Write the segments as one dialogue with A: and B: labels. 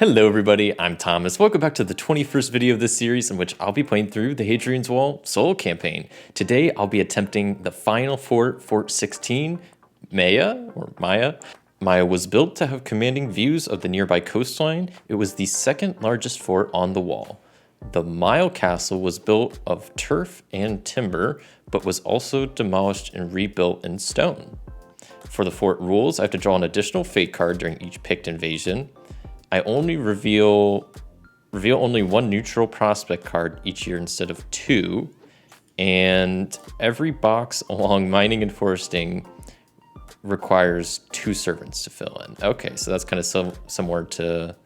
A: Hello everybody, I'm Thomas. Welcome back to the 21st video of this series in which I'll be playing through the Hadrian's Wall solo campaign. Today I'll be attempting the final fort, Fort 16, Maya. Maya was built to have commanding views of the nearby coastline. It was the second largest fort on the wall. The Mile Castle was built of turf and timber, but was also demolished and rebuilt in stone. For the fort rules, I have to draw an additional fate card during each picked invasion. I only reveal only one neutral prospect card each year instead of two, and every box along mining and foresting requires 2 servants to fill in. Okay, so that's kind of similar to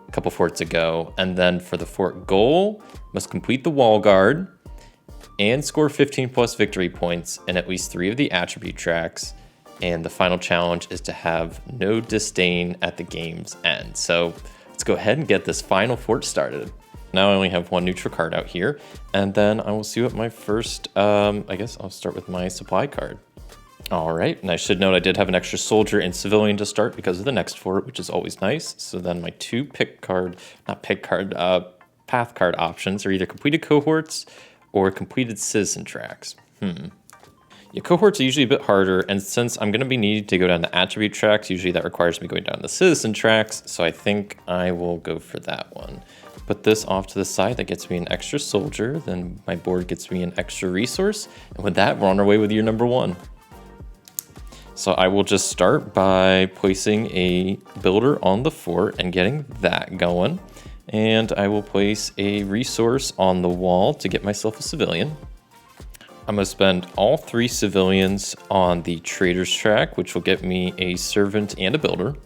A: a couple forts ago. And then for the fort goal, must complete the wall guard and score 15 plus victory points in at least 3 of the attribute tracks. And the final challenge is to have no disdain at the game's end. So let's go ahead and get this final fort started. Now I only have 1 neutral card out here, and then I will see what my first, I guess I'll start with my supply card. All right, and I should note I did have an extra soldier and civilian to start because of the next fort, which is always nice. So then my 2 path card options are either completed cohorts or completed citizen tracks. Yeah, cohorts are usually a bit harder, and since I'm going to be needing to go down the attribute tracks, usually that requires me going down the citizen tracks, so I think I will go for that one. Put this off to the side, that gets me an extra soldier, then my board gets me an extra resource, and with that, we're on our way with year number 1. So I will just start by placing a builder on the fort and getting that going, and I will place a resource on the wall to get myself a civilian. I'm going to spend all 3 civilians on the trader's track, which will get me a servant and a builder,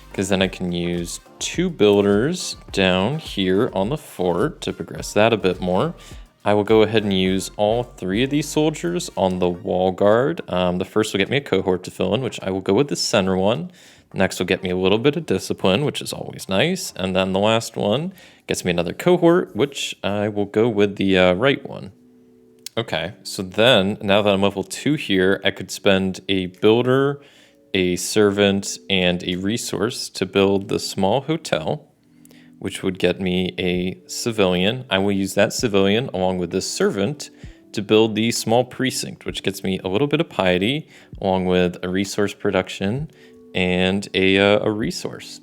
A: because then I can use 2 builders down here on the fort to progress that a bit more. I will go ahead and use all 3 of these soldiers on the wall guard. The first will get me a cohort to fill in, which I will go with the center one. Next will get me a little bit of discipline, which is always nice. And then the last one gets me another cohort, which I will go with the right one. Okay, so then, now that I'm level 2 here, I could spend a builder, a servant, and a resource to build the small hotel, which would get me a civilian. I will use that civilian along with this servant to build the small precinct, which gets me a little bit of piety, along with a resource production and a resource.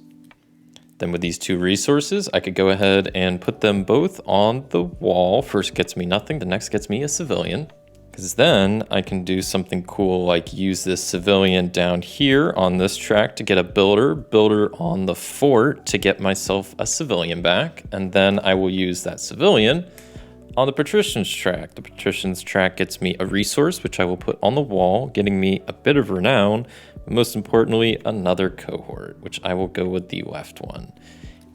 A: Then with these 2 resources, I could go ahead and put them both on the wall. First gets me nothing, the next gets me a civilian. Because then I can do something cool like use this civilian down here on this track to get a builder on the fort to get myself a civilian back. And then I will use that civilian on the patrician's track. The patrician's track gets me a resource, which I will put on the wall, getting me a bit of renown. But most importantly, another cohort, which I will go with the left one.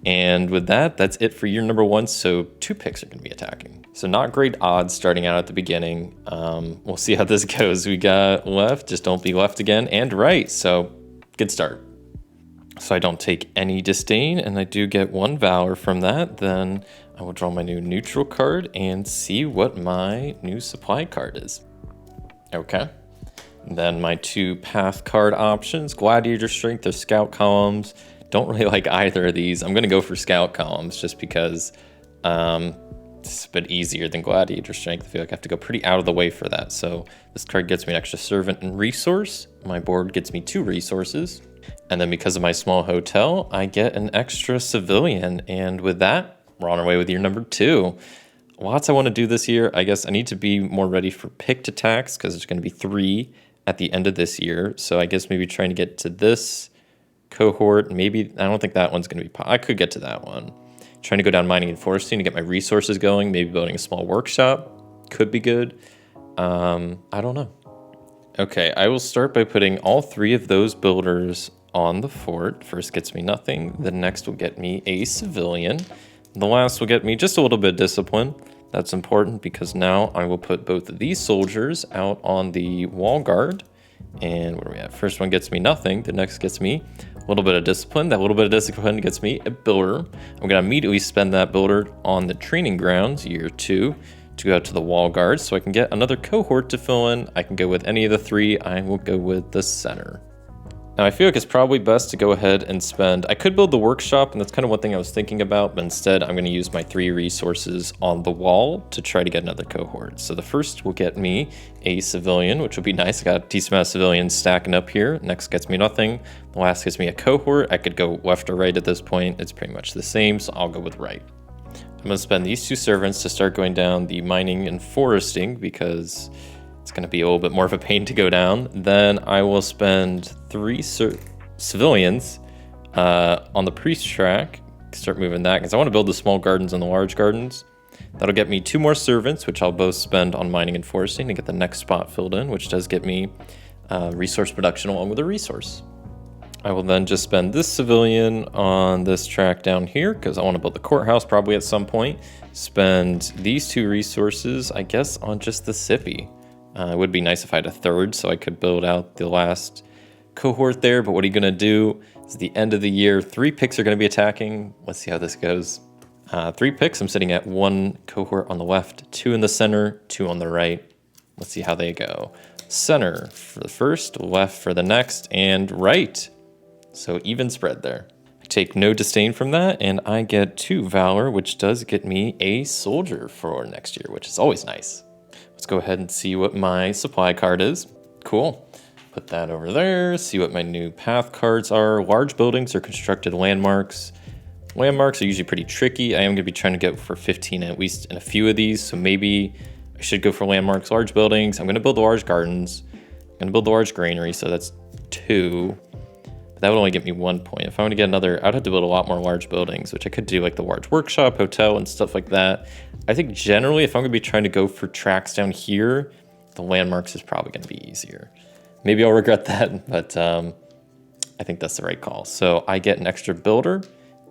A: And with that, that's it for year number 1, so 2 picks are going to be attacking. So not great odds starting out at the beginning. We'll see how this goes. We got left, just don't be left again, and right, so good start. So I don't take any disdain, and I do get 1 valor from that. Then I will draw my new neutral card and see what my new supply card is. Okay. Then my 2 path card options, Gladiator Strength or Scout Columns. Don't really like either of these. I'm going to go for Scout Columns just because it's a bit easier than Gladiator Strength. I feel like I have to go pretty out of the way for that. So this card gets me an extra servant and resource. My board gets me 2 resources. And then because of my small hotel, I get an extra civilian. And with that, we're on our way with year number 2. Lots I want to do this year. I guess I need to be more ready for picked attacks because there's going to be 3 at the end of this year. So I guess maybe trying to get to this cohort. Maybe, I don't think that one's going to be, I could get to that one. Trying to go down mining and foresting to get my resources going. Maybe building a small workshop could be good. I don't know. Okay, I will start by putting all 3 of those builders on the fort. First gets me nothing. The next will get me a civilian. The last will get me just a little bit of discipline. That's important because now I will put both of these soldiers out on the wall guard. And what are we at? First one gets me nothing. The next gets me a little bit of discipline. That little bit of discipline gets me a builder. I'm going to immediately spend that builder on the training grounds, year 2, to go out to the wall guard so I can get another cohort to fill in. I can go with any of the 3. I will go with the center. Now, I feel like it's probably best to go ahead and spend... I could build the workshop, and that's kind of one thing I was thinking about, but instead I'm going to use my 3 resources on the wall to try to get another cohort. So the first will get me a civilian, which will be nice. I got a decent amount of civilians stacking up here. Next gets me nothing. The last gets me a cohort. I could go left or right at this point. It's pretty much the same, so I'll go with right. I'm going to spend these 2 servants to start going down the mining and foresting, because it's going to be a little bit more of a pain to go down. Then I will spend 3 civilians on the priest track. Start moving that because I want to build the small gardens and the large gardens. That'll get me 2 more servants, which I'll both spend on mining and foresting to get the next spot filled in, which does get me resource production along with a resource. I will then just spend this civilian on this track down here because I want to build the courthouse probably at some point. Spend these 2 resources, I guess, on just the sippy. It would be nice if I had a third so I could build out the last cohort there, but what are you going to do? It's the end of the year. 3 picks are going to be attacking. Let's see how this goes. 3 picks. I'm sitting at 1 cohort on the left, 2 in the center, 2 on the right. Let's see how they go. Center for the first, left for the next, and right. So even spread there. I take no disdain from that, and I get 2 Valor, which does get me a soldier for next year, which is always nice. Let's go ahead and see what my supply card is. Cool. Put that over there. See what my new path cards are. Large buildings or constructed landmarks. Landmarks are usually pretty tricky. I am going to be trying to get for 15 at least in a few of these. So maybe I should go for landmarks. Large buildings. I'm going to build the large gardens. I'm going to build the large granary. So that's 2. But that would only get me 1 point. If I want to get another, I'd have to build a lot more large buildings, which I could do like the large workshop, hotel, and stuff like that. I think generally, if I'm going to be trying to go for tracks down here, the landmarks is probably going to be easier. Maybe I'll regret that, but I think that's the right call. So I get an extra builder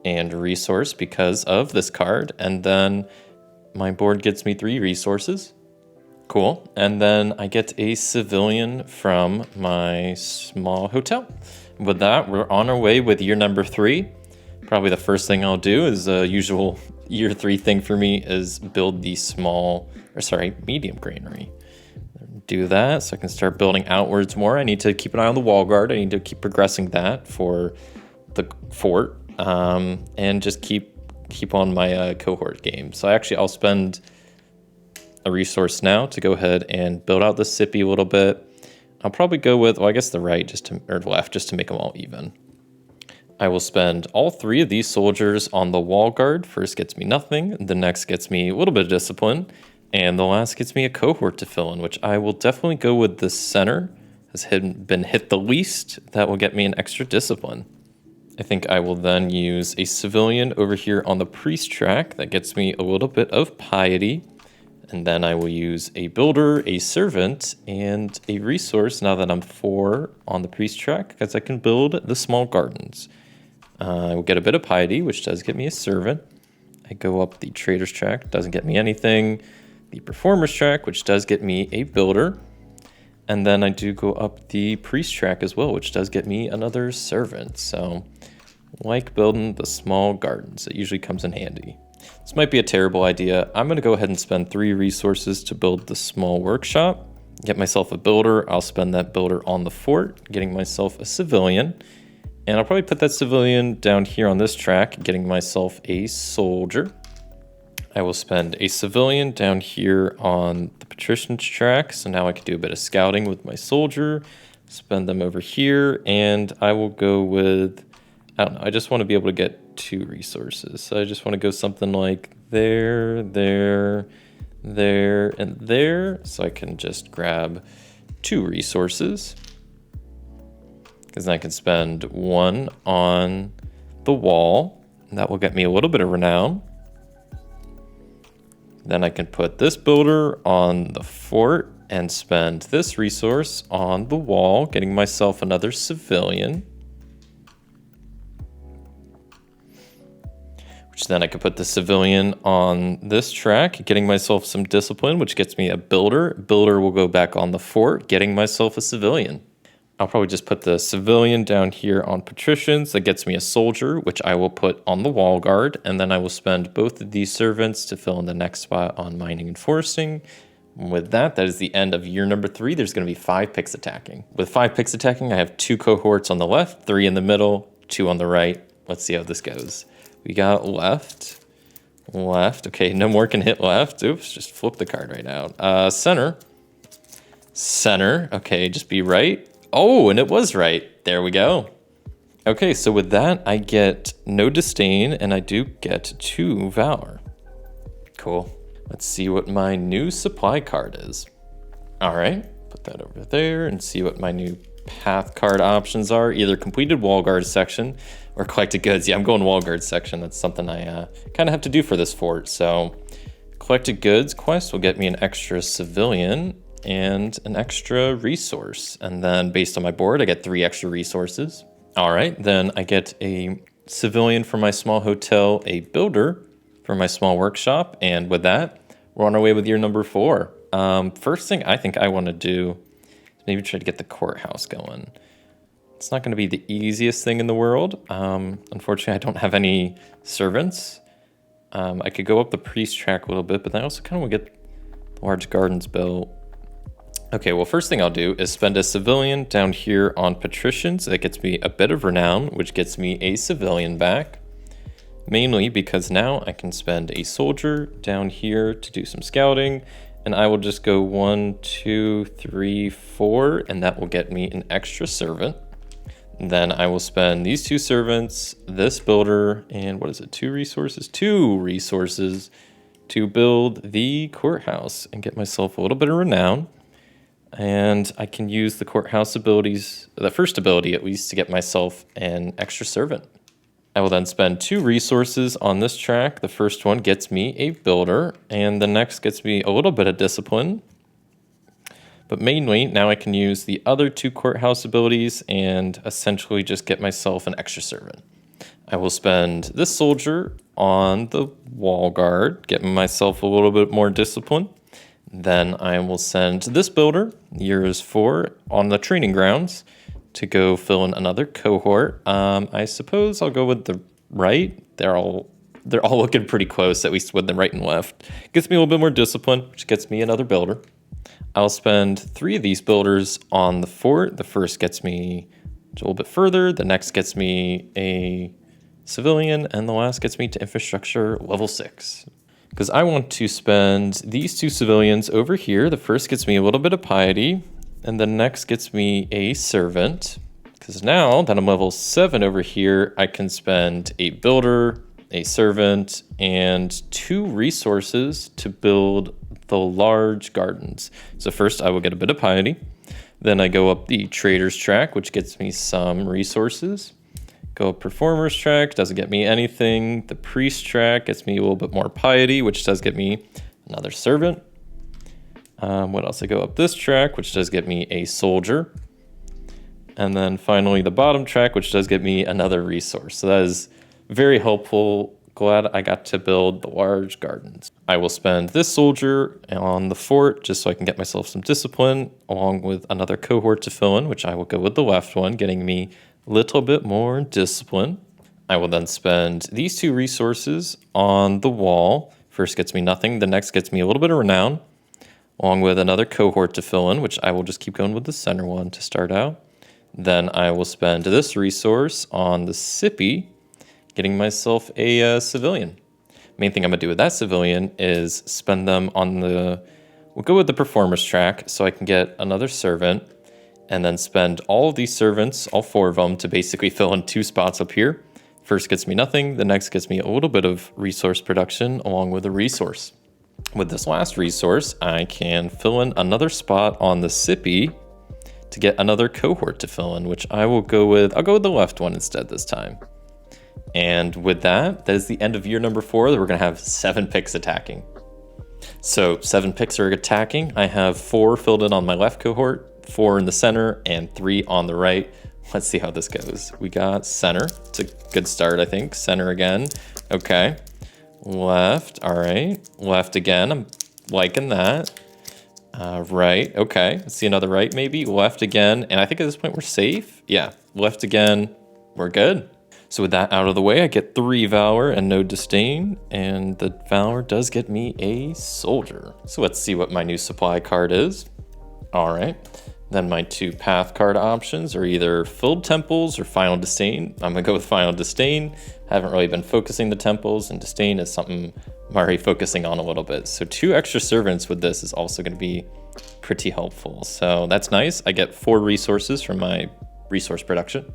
A: and resource because of this card, and then my board gets me 3 resources. Cool. And then I get a civilian from my small hotel. With that, we're on our way with year number 3. Probably the first thing I'll do is a usual year 3 thing for me is build the medium granary. Do that so I can start building outwards more. I need to keep an eye on the wall guard. I need to keep progressing that for the fort, and just keep on my cohort game. So I'll spend a resource now to go ahead and build out the sippy a little bit. I'll probably go with, I guess the right or left just to make them all even. I will spend all 3 of these soldiers on the wall guard. First gets me nothing, the next gets me a little bit of discipline, and the last gets me a cohort to fill in, which I will definitely go with the center. Has been hit the least. That will get me an extra discipline. I think I will then use a civilian over here on the priest track. That gets me a little bit of piety. And then I will use a builder, a servant, and a resource now that I'm 4 on the priest track, because I can build the small gardens. I will get a bit of piety, which does get me a servant. I go up the trader's track, doesn't get me anything. The performer's track, which does get me a builder. And then I do go up the priest track as well, which does get me another servant. So like building the small gardens, it usually comes in handy. This might be a terrible idea. I'm going to go ahead and spend 3 resources to build the small workshop. Get myself a builder. I'll spend that builder on the fort, getting myself a civilian. And I'll probably put that civilian down here on this track, getting myself a soldier. I will spend a civilian down here on the patrician's track. So now I can do a bit of scouting with my soldier. Spend them over here. And I will go with, I don't know, I just want to be able to get 2 resources. So I just want to go something like there, there, there, and there. So I can just grab 2 resources. Because then I can spend 1 on the wall. And that will get me a little bit of renown. Then I can put this builder on the fort and spend this resource on the wall, getting myself another civilian. Which then I can put the civilian on this track, getting myself some discipline, which gets me a builder. Builder will go back on the fort, getting myself a civilian. I'll probably just put the civilian down here on patricians. That gets me a soldier, which I will put on the wall guard. And then I will spend both of these servants to fill in the next spot on mining and foresting, With that is the end of year number 3. There's going to be 5 picks attacking. With 5 picks attacking, I have 2 cohorts on the left, 3 in the middle, 2 on the right. Let's see how this goes. We got left. Okay, no more can hit left. Oops, just flip the card right out. Center. Okay, just be right. Oh, and it was right. There we go. Okay, so with that, I get no disdain, and I do get 2 valor. Cool. Let's see what my new supply card is. All right, put that over there and see what my new path card options are. Either completed wall guard section or collected goods. Yeah, I'm going wall guard section. That's something I kind of have to do for this fort. So collected goods quest will get me an extra civilian and an extra resource. And then based on my board, I get 3 extra resources. All right, then I get a civilian for my small hotel, a builder for my small workshop, and with that, we're on our way with year number 4. First thing I think I want to do is maybe try to get the courthouse going. It's not going to be the easiest thing in the world. Unfortunately, I don't have any servants. I could go up the priest track a little bit, but then I also kind of want to get large gardens built. Okay, well, first thing I'll do is spend a civilian down here on patricians. That gets me a bit of renown, which gets me a civilian back. Mainly because now I can spend a soldier down here to do some scouting, and I will just go 1, 2, 3, 4, and that will get me an extra servant. And then I will spend these 2 servants, this builder, and what is it, 2 resources? 2 resources to build the courthouse and get myself a little bit of renown. And I can use the courthouse abilities, the first ability at least, to get myself an extra servant. I will then spend 2 resources on this track. The first one gets me a builder, and the next gets me a little bit of discipline. But mainly, now I can use the other 2 courthouse abilities and essentially just get myself an extra servant. I will spend this soldier on the wall guard, get myself a little bit more discipline. Then I will send this builder, years 4, on the training grounds to go fill in another cohort. I suppose I'll go with the right. They're all looking pretty close, at least with the right and left. Gets me a little bit more discipline, which gets me another builder. I'll spend 3 of these builders on the fort. The first gets me a little bit further. The next gets me a civilian, and the last gets me to infrastructure level 6. Because I want to spend these 2 civilians over here. The first gets me a little bit of piety, and the next gets me a servant. Because now that I'm level 7 over here, I can spend a builder, a servant, and 2 resources to build the large gardens. So first I will get a bit of piety. Then I go up the traders track, which gets me some resources. Go up performers track, doesn't get me anything. The priest track gets me a little bit more piety, which does get me another servant. What else? I go up this track, which does get me a soldier. And then finally the bottom track, which does get me another resource. So that is very helpful. Glad I got to build the large gardens. I will spend this soldier on the fort just so I can get myself some discipline, along with another cohort to fill in, which I will go with the left one, getting me a little bit more discipline. I will then spend these 2 resources on the wall. First gets me nothing, the next gets me a little bit of renown, along with another cohort to fill in, which I will just keep going with the center one to start out. Then I will spend this resource on the sippy, getting myself a civilian. Main thing I'm gonna do with that civilian is spend them on we'll go with the performers track so I can get another servant, and then spend all of these servants, all 4 of them, to basically fill in 2 spots up here. First gets me nothing, the next gets me a little bit of resource production along with a resource. With this last resource, I can fill in another spot on the sippy to get another cohort to fill in, which I'll go with the left one instead this time. And with that is the end of year number 4. We're gonna have 7 picks attacking. So 7 picks are attacking. I have 4 filled in on my left cohort, 4 in the center, and 3 on the right. Let's see how this goes. We got center. It's a good start, I think. Center again. Okay. Left. All right. Left again. I'm liking that. Right. Okay. Let's see another right maybe. Left again. And I think at this point we're safe. Yeah. Left again. We're good. So with that out of the way, I get 3 Valor and no Disdain, and the Valor does get me a Soldier. So let's see what my new supply card is. All right, then my 2 path card options are either Filled Temples or Final Disdain. I'm gonna go with Final Disdain. Haven't really been focusing the temples, and Disdain is something I'm already focusing on a little bit. So 2 extra servants with this is also gonna be pretty helpful. So that's nice. I get 4 resources from my resource production.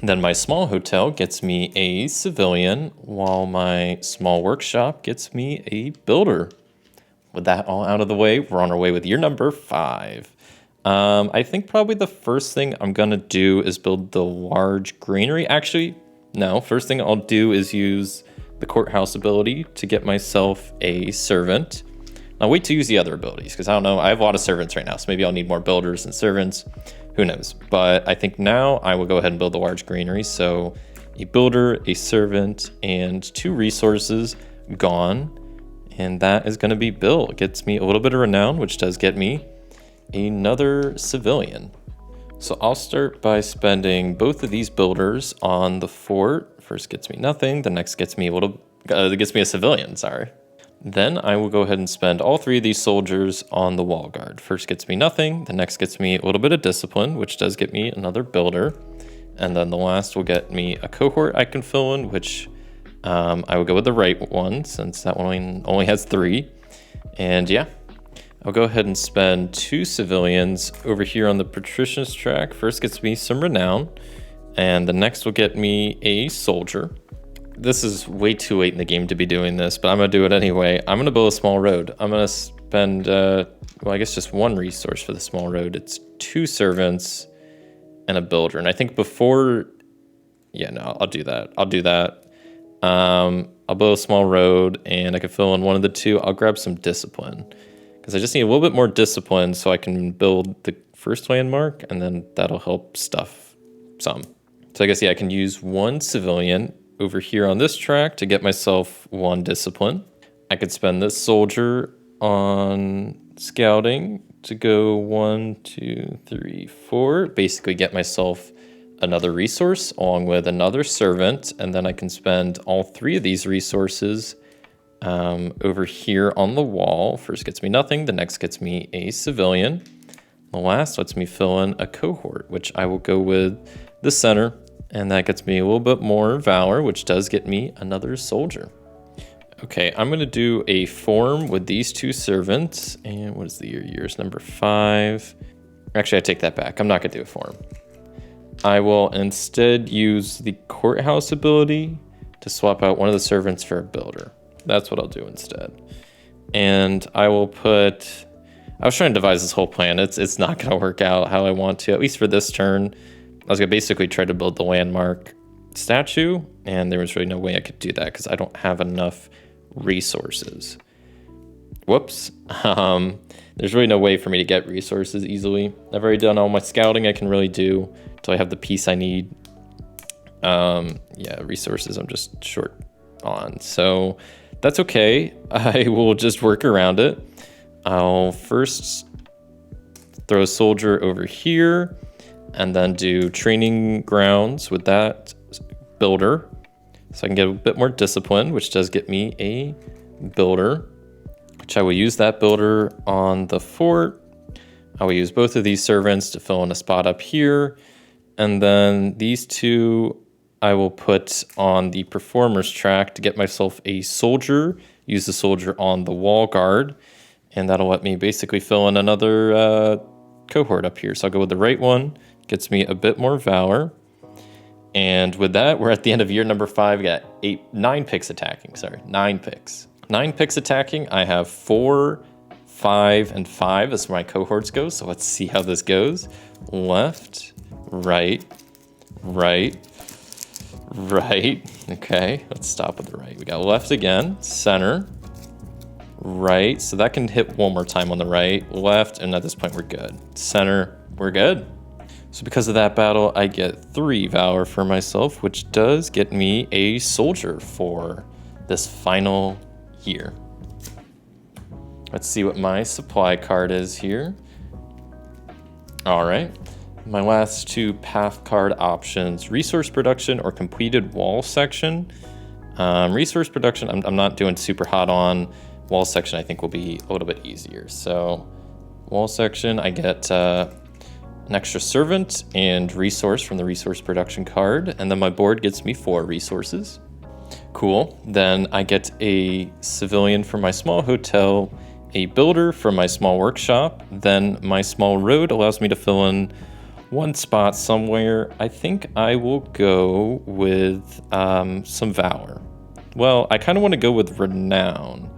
A: Then my small hotel gets me a civilian, while my small workshop gets me a builder. With that all out of the way, we're on our way with year number 5. I think probably the first thing I'm gonna do is build the large granary. Actually, no, first thing I'll do is use the courthouse ability to get myself a servant. I'll wait to use the other abilities, because I don't know, I have a lot of servants right now, so maybe I'll need more builders and servants. Who knows? But I think now I will go ahead and build the large granary. So a builder, a servant, and 2 resources gone. And that is going to be built. It gets me a little bit of renown, which does get me another civilian. So I'll start by spending both of these builders on the fort. First gets me nothing. The next gets me a civilian, sorry. Then I will go ahead and spend all 3 of these soldiers on the wall guard. First gets me nothing, the next gets me a little bit of discipline, which does get me another builder. And then the last will get me a cohort I can fill in, which I will go with the right one, since that one only has 3. And yeah, I'll go ahead and spend 2 civilians over here on the patrician's track. First gets me some renown, and the next will get me a soldier. This is way too late in the game to be doing this, but I'm gonna do it anyway. I'm gonna build a small road. I'm gonna spend, well, I guess just 1 resource for the small road. It's 2 servants and a builder. And I think before, yeah, no, I'll do that. I'll build a small road, and I can fill in one of the 2. I'll grab some discipline, because I just need a little bit more discipline so I can build the first landmark, and then that'll help stuff some. So I guess, yeah, I can use 1 civilian over here on this track to get myself 1 discipline. I could spend this soldier on scouting to go 1, 2, 3, 4, basically get myself another resource along with another servant, and then I can spend all 3 of these resources over here on the wall. First gets me nothing, the next gets me a civilian. The last lets me fill in a cohort, which I will go with the center, and that gets me a little bit more valor, which does get me another soldier. Okay, I'm gonna do a form with these 2 servants, and what is the year? Year's number 5. Actually, I take that back. I'm not gonna do a form. I will instead use the courthouse ability to swap out one of the servants for a builder. That's what I'll do instead. And I will put, I was trying to devise this whole plan. It's not gonna work out how I want to, at least for this turn. I was gonna basically try to build the landmark statue, and there was really no way I could do that because I don't have enough resources. Whoops. There's really no way for me to get resources easily. I've already done all my scouting I can really do until I have the piece I need. Yeah, resources I'm just short on. So that's okay. I will just work around it. I'll first throw a soldier over here, and then do training grounds with that builder, so I can get a bit more discipline, which does get me a builder, which I will use that builder on the fort. I will use both of these servants to fill in a spot up here, and then these 2 I will put on the performer's track to get myself a soldier, use the soldier on the wall guard, and that'll let me basically fill in another cohort up here. So I'll go with the right one. Gets me a bit more valor. And with that, we're at the end of year number 5. We got 9 picks attacking, 9 picks. 9 picks attacking. I have 4, 5, and 5 as my cohorts go. So let's see how this goes. Left, right, right, right. Okay, let's stop with the right. We got left again, center, right. So that can hit one more time on the right, left, and at this point we're good. Center, we're good. So because of that battle, I get 3 valor for myself, which does get me a soldier for this final year. Let's see what my supply card is here. All right. My last two path card options, resource production or completed wall section. Resource production, I'm not doing super hot on. Wall section, I think, will be a little bit easier. So wall section, I get an extra servant and resource from the resource production card. And then my board gets me 4 resources. Cool. Then I get a civilian for my small hotel, a builder for my small workshop. Then my small road allows me to fill in 1 spot somewhere. I think I will go with some valor. Well, I kind of want to go with renown,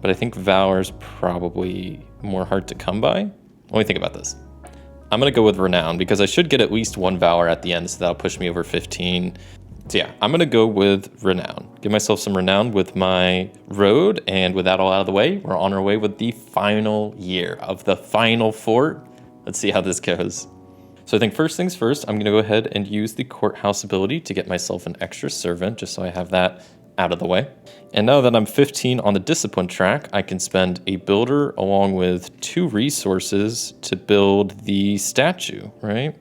A: but I think valor is probably more hard to come by. Let me think about this. I'm going to go with renown because I should get at least 1 valor at the end, so that'll push me over 15. So yeah, I'm going to go with renown. Give myself some renown with my road, and with that all out of the way, we're on our way with the final year of the final fort. Let's see how this goes. So I think first things first, I'm going to go ahead and use the courthouse ability to get myself an extra servant, just so I have that out of the way. And now that I'm 15 on the discipline track, I can spend a builder along with 2 resources to build the statue, right?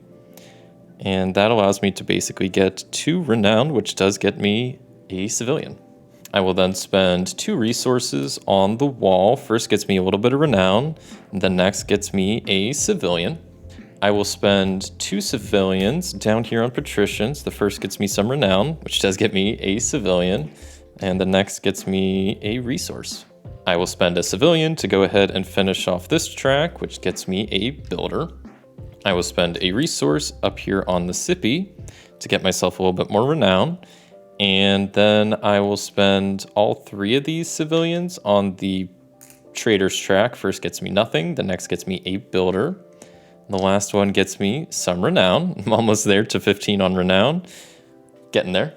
A: And that allows me to basically get 2 renown, which does get me a civilian. I will then spend 2 resources on the wall. First gets me a little bit of renown, the next gets me a civilian. I will spend 2 civilians down here on patricians. The first gets me some renown, which does get me a civilian, and the next gets me a resource. I will spend a civilian to go ahead and finish off this track, which gets me a builder. I will spend a resource up here on the sippy to get myself a little bit more renown. And then I will spend all 3 of these civilians on the trader's track. First gets me nothing, the next gets me a builder. The last one gets me some renown. I'm almost there to 15 on renown. Getting there.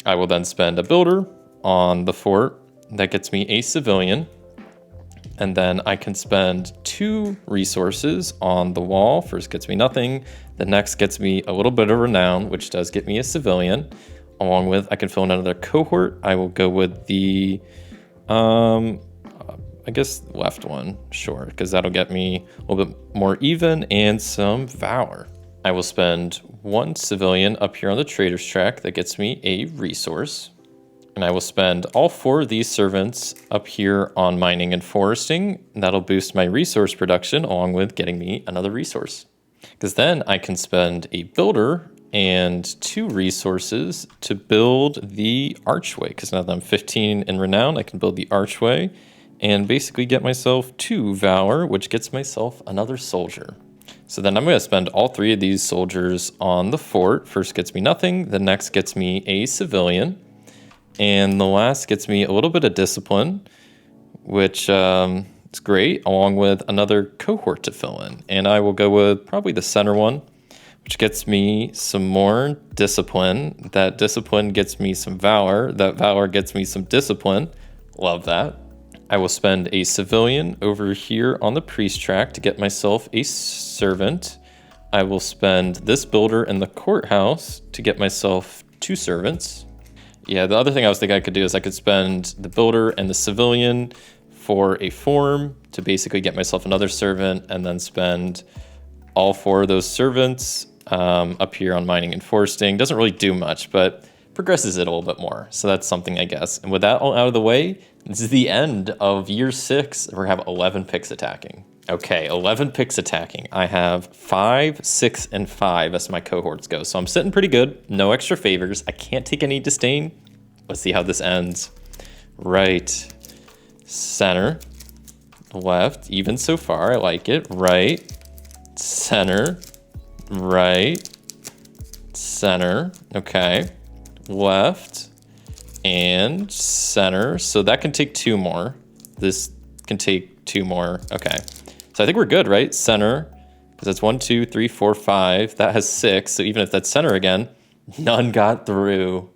A: I will then spend a builder on the fort. That gets me a civilian. And then I can spend 2 resources on the wall. First gets me nothing. The next gets me a little bit of renown, which does get me a civilian. Along with, I can fill in another cohort. I will go with the, I guess left one, sure, because that'll get me a little bit more even and some valor. I will spend 1 civilian up here on the trader's track. That gets me a resource. And I will spend all 4 of these servants up here on mining and foresting. That'll boost my resource production along with getting me another resource. Because then I can spend a builder and 2 resources to build the archway. Because now that I'm 15 in renown, I can build the archway and basically get myself 2 valor, which gets myself another soldier. So then I'm going to spend all 3 of these soldiers on the fort. First gets me nothing, the next gets me a civilian. And the last gets me a little bit of discipline, which is great, along with another cohort to fill in. And I will go with probably the center one, which gets me some more discipline. That discipline gets me some valor. That valor gets me some discipline. Love that. I will spend a civilian over here on the priest track to get myself a servant. I will spend this builder in the courthouse to get myself 2 servants. Yeah, the other thing I was thinking I could do is I could spend the builder and the civilian for a form to basically get myself another servant, and then spend all 4 of those servants up here on mining and foresting. Doesn't really do much, but progresses it a little bit more. So that's something, I guess. And with that all out of the way, this is the end of year 6. We have 11 picks attacking. Okay, 11 picks attacking. I have 5, 6, and 5 as my cohorts go. So I'm sitting pretty good. No extra favors. I can't take any disdain. Let's see how this ends. Right, center, left, even so far. I like it. Right, center, right, center. Okay, left, and center. So that can take 2 more. This can take 2 more. Okay. So I think we're good, right? Center, because that's 1, 2, 3, 4, 5. That has 6. So even if that's center again, none got through.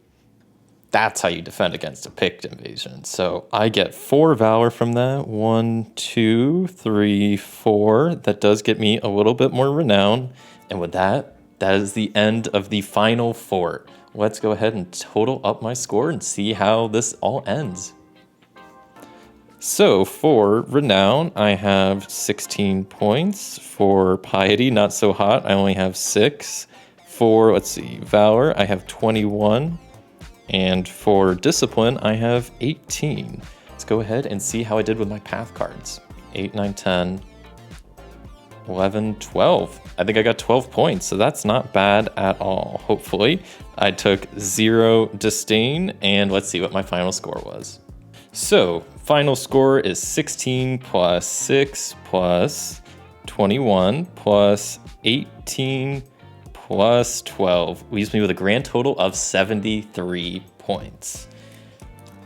A: That's how you defend against a picked invasion. So I get 4 valor from that. 1, 2, 3, 4. That does get me a little bit more renown. And with that, that is the end of the final fort. Let's go ahead and total up my score and see how this all ends. So for Renown, I have 16 points. For Piety, not so hot, I only have 6. For, let's see, Valor, I have 21. And for Discipline, I have 18. Let's go ahead and see how I did with my path cards. 8, 9, 10, 11, 12. I think I got 12 points, so that's not bad at all, hopefully. I took 0 Disdain, and let's see what my final score was. So, final score is 16 plus 6 plus 21 plus 18 plus 12 leaves me with a grand total of 73 points.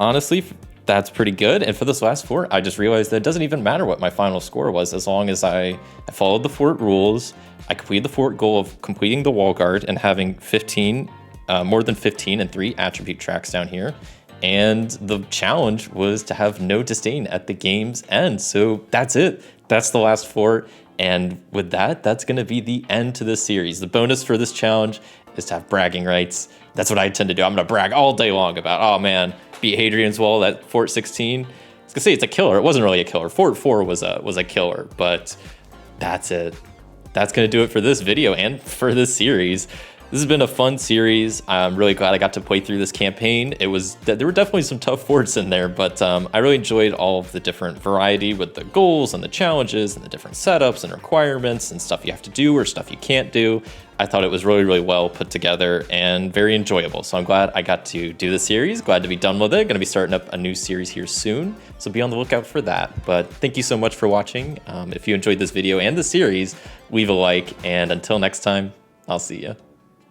A: Honestly, that's pretty good. And for this last fort, I just realized that it doesn't even matter what my final score was as long as I followed the fort rules. I completed the fort goal of completing the wall guard and having 15, more than 15 and 3 attribute tracks down here. And the challenge was to have no disdain at the game's end. So that's it. That's the last fort. And with that, that's going to be the end to this series. The bonus for this challenge is to have bragging rights. That's what I tend to do. I'm going to brag all day long about, oh man, beat Hadrian's Wall at Fort 16. I was going to say it's a killer. It wasn't really a killer. Fort 4 was a killer, but that's it. That's going to do it for this video and for this series. This has been a fun series. I'm really glad I got to play through this campaign. There were definitely some tough forts in there, but I really enjoyed all of the different variety with the goals and the challenges and the different setups and requirements and stuff you have to do or stuff you can't do. I thought it was really, really well put together and very enjoyable. So I'm glad I got to do the series. Glad to be done with it. Going to be starting up a new series here soon. So be on the lookout for that. But thank you so much for watching. If you enjoyed this video and the series, leave a like. And until next time, I'll see you.